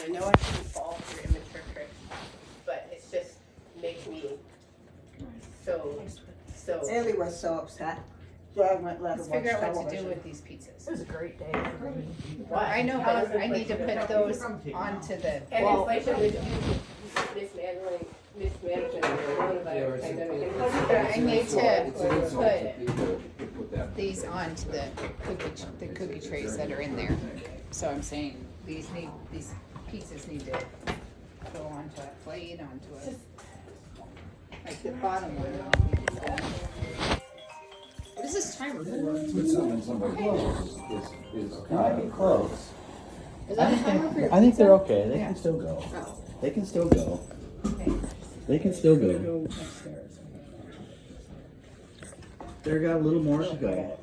I know I shouldn't fall for immature tricks, but it's just makes me so. Ellie was so upset. Dad went let her Let's watch figure out what to television. do with these pizzas. It was a great day for me. I know, but I need to put those onto the, And inflation was mismanagement of coronavirus pandemic. I need to put these onto the cookie trays that are in there. So I'm saying these pizzas need to go onto a plate, onto a, like the bottom one. What is this timer for? Put something in somebody's clothes is Might be close. Is that a timer for your I think they're pizza? okay. They Yeah. can still go. Oh, They can still go. okay. They can still go. Go upstairs. They got a little more to go.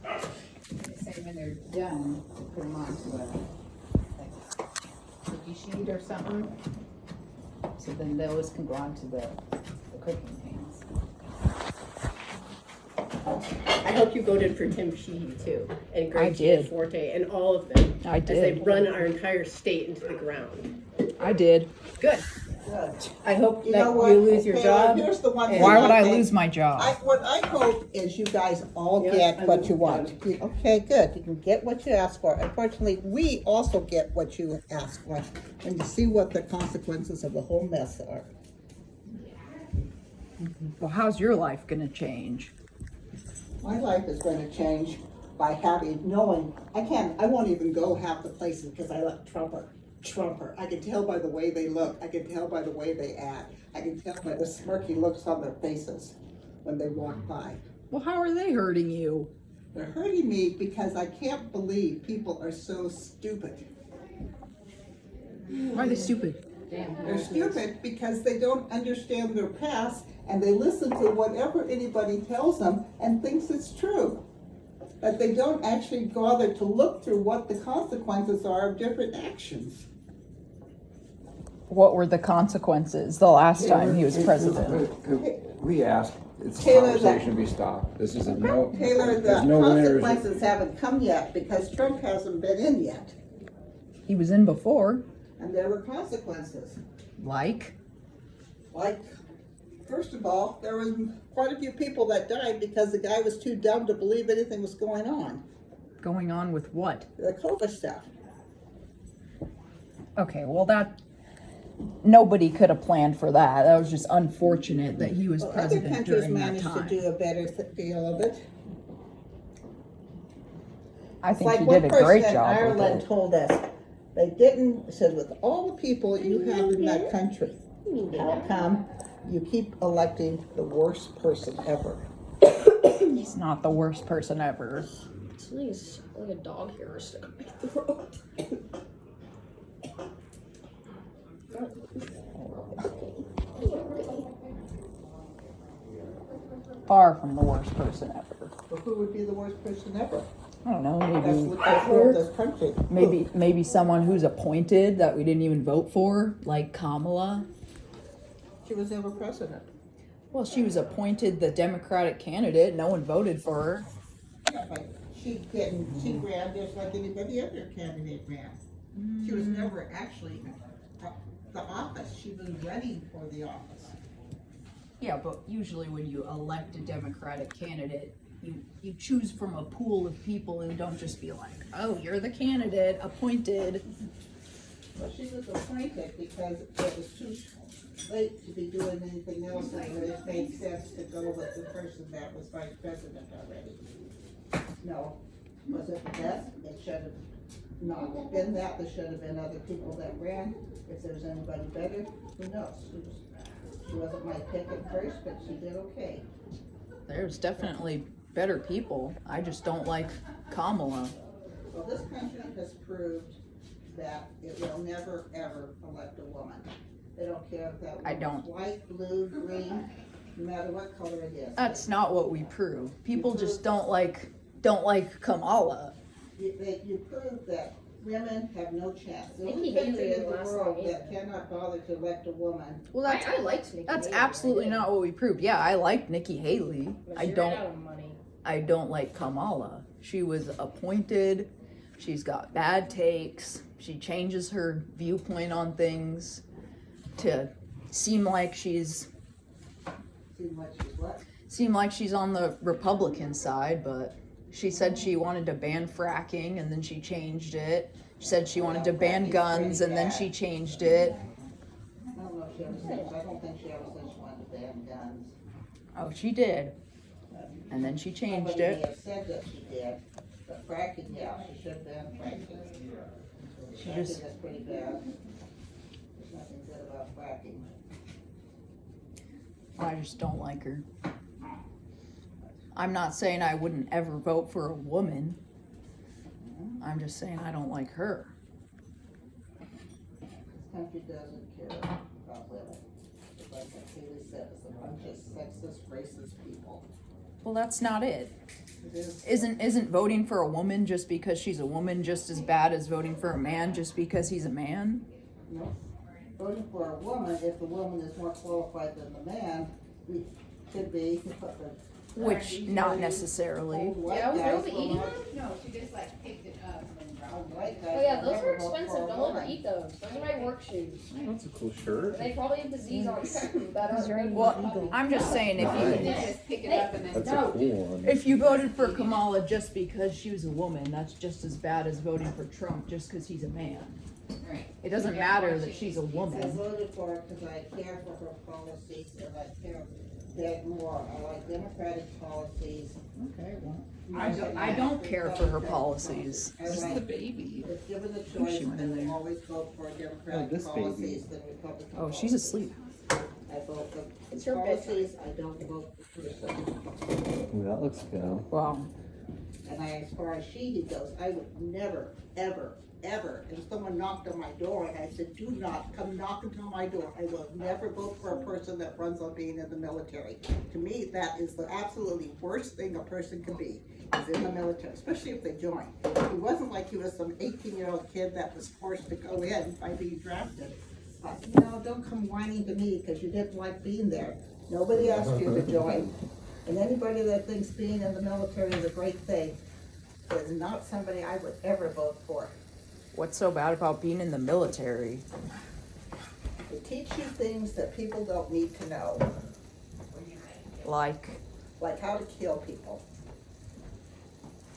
They say when they're done, put them onto a like cookie sheet or something. So then those can go onto the cooking pans. I hope you voted for Tim Sheehy too, and Greg did. Forte, and all of them. I As they did. run our entire state into the ground. I did. Good. Good. I hope You that know what? you lose your Taylor, job. Here's the one thing. Why would I think. lose my job? What I hope is you guys all Yeah, get I what will. you want. Okay, good. You can get what you ask for. Unfortunately, we also get what you ask for. And you see what the consequences of the whole mess are. Well, how's your life gonna change? My life is going to change by knowing, I won't even go half the places because I look Trumper. I can tell by the way they look. I can tell by the way they act. I can tell by the smirky looks on their faces when they walk by. Well, how are they hurting you? They're hurting me because I can't believe people are so stupid. Why are they stupid? They're stupid because they don't understand their past and they listen to whatever anybody tells them and thinks it's true. But they don't actually bother to look through what the consequences are of different actions. What were the consequences the last time he was president? We asked, it's a Taylor, conversation be stopped. This isn't no, Taylor, the there's no winners. consequences haven't come yet because Trump hasn't been in yet. He was in before. And there were consequences. Like? Like, first of all, there was quite a few people that died because the guy was too dumb to believe anything was going on. Going on with what? The COVID stuff. Okay, well nobody could have planned for that. That was just unfortunate that he was Well, other president countries during that managed to time. do a better deal of it. I It's think like he one did a person great in job with Ireland it. told us, they didn't, said with all the people you have in that country, how come you keep electing the worst person ever? He's not the worst person ever. Something's like a dog hair stuck in my throat. Far from the worst person ever. Well, who would be the worst person ever? I don't know, That's what ruled this country. maybe someone who's appointed that we didn't even vote for, like Kamala. She was never president. Well, she was appointed the Democratic candidate. No one voted for her. Yeah, but she ran just like anybody other candidate ran. She was never actually the office. She was running for the office. Yeah, but usually when you elect a Democratic candidate, you choose from a pool of people and don't just be like, oh, you're the candidate appointed. Well, she was appointed because it was too late to be doing anything else, and it made sense to go with the person that was vice president already. No, was it the best? It should have not been that. There should have been other people that ran. If there's anybody better, who knows? She wasn't my pick at first, but she did okay. There's definitely better people. I just don't like Kamala. Well, this country has proved that it will never, ever elect a woman. They don't care if that I woman's don't. white, blue, green, no matter what color it is. That's not what we prove. People just don't like Kamala. You prove that women have no chance. The only Nikki country Haley in the last world one, that cannot bother to elect a woman. Well, I liked Nikki that's Haley, absolutely I did. not what we proved. Yeah, I like Nikki Haley. But I she don't. ran out of money. I don't like Kamala. She was appointed. She's got bad takes. She changes her viewpoint on things to seem like she's on the Republican side, but she said she wanted to ban fracking and then she changed it. She said she wanted to ban guns and then she changed it. I don't know if she ever said, I don't think she ever said she wanted to ban guns. Oh, she did. And then she changed Somebody may it. have said that she did, but fracking, yeah, she should ban fracking. She Fracking just- is pretty bad. There's nothing good about fracking. I just don't like her. I'm not saying I wouldn't ever vote for a woman. I'm just saying I don't like her. This country doesn't care about women. It's like Haley said, it's a bunch of sexist, racist people. Well, that's not it. It is. Isn't voting for a woman just because she's a woman just as bad as voting for a man just because he's a man? No. Voting for a woman, if the woman is more qualified than the man, we could be. Which, not necessarily. Old white Yeah, I was guys really will eating not- them. No, she just like picked it up and dropped old it. white guys Oh yeah, will those never are vote for expensive. a Don't woman. ever eat those. Those are my work shoes. That's a cool shirt. They probably have disease on them. That are Well, I'm just saying if You you, did just pick it up and then That's drop a it. cool one. if you voted for Kamala just because she was a woman, that's just as bad as voting for Trump just because he's a man. Right. It doesn't Yeah, matter well, that she's a I woman. voted for her because I care for her policies and I care that more. I like democratic policies. Okay, well. I don't care for her policies. I like, baby. if given the think choice, she went in I will there. always vote for democratic this baby. policies than Republican Oh, policies. she's asleep. I vote for It's her policies, I don't vote for person. Ooh, that looks good. Wow. And as far as she goes, I would never, ever, ever, if someone knocked on my door and I said, do not come knocking on my door, I will never vote for a person that runs on being in the military. To me, that is the absolutely worst thing a person can be, is in the military, especially if they join. It wasn't like he was some 18-year-old kid that was forced to go in by being drafted. But, don't come whining to me because you didn't like being there. Nobody asked you to join. And anybody that thinks being in the military is a great thing is not somebody I would ever vote for. What's so bad about being in the military? They teach you things that people don't need to know, Like, like how to kill people.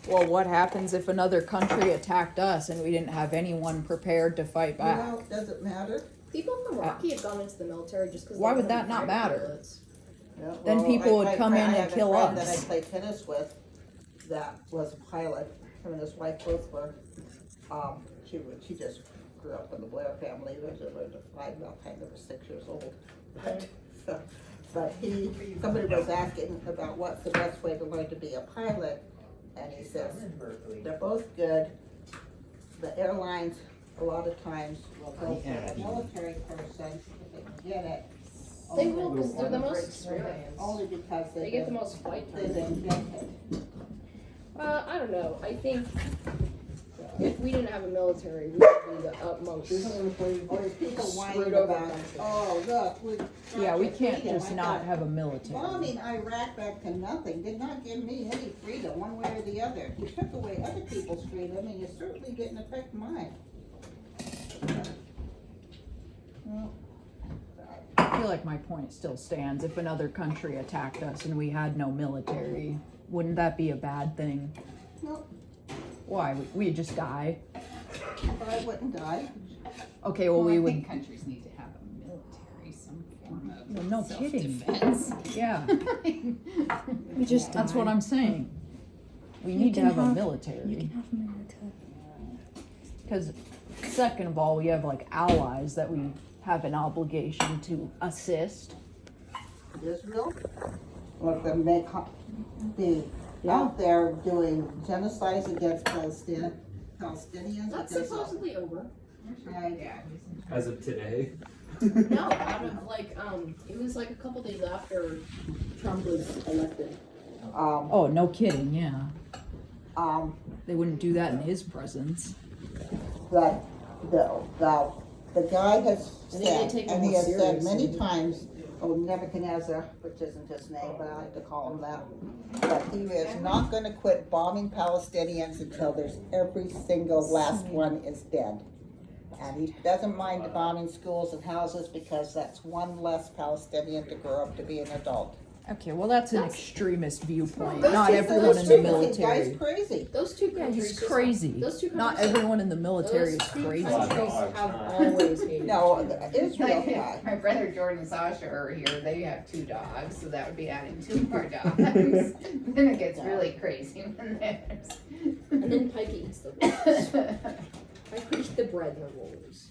well, what happens if another country attacked us and we didn't have anyone prepared to fight back? Well, does it matter? People from Rocky have gone into the military just because. Why would that not matter? Bullets. Yeah, Then well, people would come in and I kill have a friend us. that I played tennis with that was a pilot. Him and his wife both were. She just grew up in the Blair family. They learned to fly by the time they were 6 years old. But somebody was asking about what's the best way to learn to be a pilot, and he says they're both good. The airlines a lot of times will go for a military person if they can get it. They will because they're the most experienced. Only because They get the most flight they've time. invented. I don't know. I think if we didn't have a military, we would be the utmost. Or there's people whining Screwed over about, country. oh, look, we. Yeah, we can't freedom." just I not thought, have a military. bombing Iraq back to nothing did not give me any freedom, one way or the other. You took away other people's freedom, and you certainly didn't affect mine. Well, I feel like my point still stands. If another country attacked us and we had no military, wouldn't that be a bad thing? no, Why? We'd just die. but I wouldn't die. Okay, well, we I would. think countries need to have a military, some form of Well, no kidding. self-defense. Yeah, We just that's what I'm saying. We need to can have a have- military. You can have a military. Because, second of all, we have like allies that we have an obligation to assist. Israel, or if they be out there doing genocides against Palestinians. That's because of- supposedly over. Right. As of today. No, out of like it was like a couple days after Trump was elected. Oh, no kidding, yeah. Um, They wouldn't do that in his presence. that the guy has I think they said, take it and he more has said seriously. many times, Nebuchadnezzar, which isn't his name, but I like to call him that. But he is not gonna quit bombing Palestinians until there's every single last one is dead. And he doesn't mind bombing schools and houses because that's one less Palestinian to grow up to be an adult. Okay, well, that's an extremist viewpoint. Those Not two- everyone those in two the Guy's military. crazy. Those two Yeah, countries. he's just- crazy. Those two Not countries. everyone in the military is Those two crazy. countries have always hated. No, each other. Israel guy. My brother Jordan and Sasha are here, they have 2 dogs, so that would be adding 2 more dogs. Then it gets really crazy when there's. And then Pike eats the rolls. Pike eats the bread and the rolls.